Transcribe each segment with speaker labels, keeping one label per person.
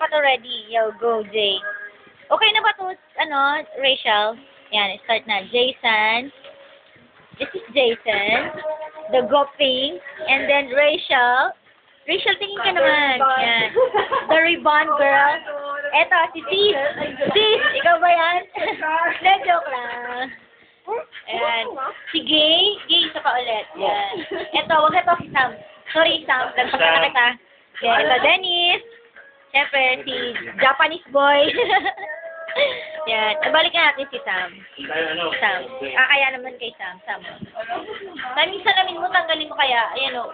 Speaker 1: ka to ready. Yo, go, Jay. Okay na ba to, ano, Rachel? Yan, start na. Jason. This is Jason. The Goping. And then Rachel. Rachel, tingin ka naman. Yan. The Ribbon Girl. Eto, si Sis. Sis, ikaw ba yan? Na, joke lang. Ayan. Si Gay. Gay, isa pa ulit. Yan. Eto, wag na to si Sam. Sorry, Sam. Nagpakita kita. Yan, ito, Dennis. Siyempre, si Japanese boy. Yan. Nabalik na natin si Sam. Sam. Kaya naman kay Sam. Sam. Saming salamin mo, tanggalin mo kaya. Ayan o.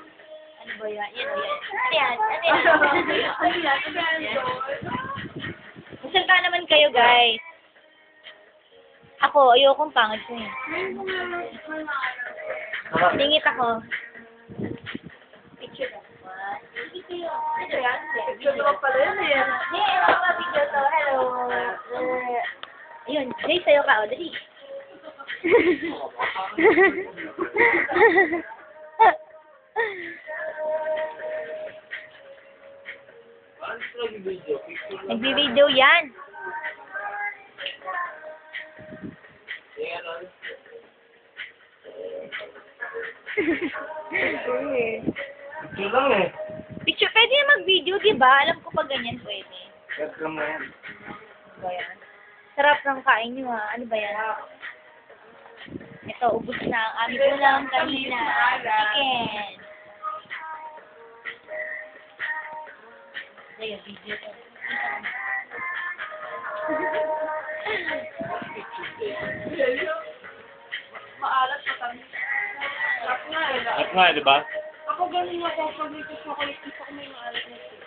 Speaker 1: Ano ba yan? Yan o yan. Ano yan? Ano yan? Masalta naman kayo, guys. Ako, ayokong pangit ko eh. Tingit ako. Picture ako. Ito yan? Picture naman pala yun eh. Hindi, ako ba picture to? Hello. Ayun, Jay, sa'yo ka. O, dali. Nagbi-video yan.
Speaker 2: Picture lang eh.
Speaker 1: Picture, pwede na mag-video, di ba? Alam ko pag ganyan pwede.
Speaker 2: Cut lang na yan.
Speaker 1: Ano ba yan? Sarap ng kain nyo ha. Ano ba yan? Ito, ubos na ang aming ulam kanina. Chicken. Ayun, video to.
Speaker 3: Maalat pa kami. Sarap nga eh.
Speaker 2: At nga, di ba?
Speaker 3: Ako ganun ako pag may gusto ko may maalat na ito.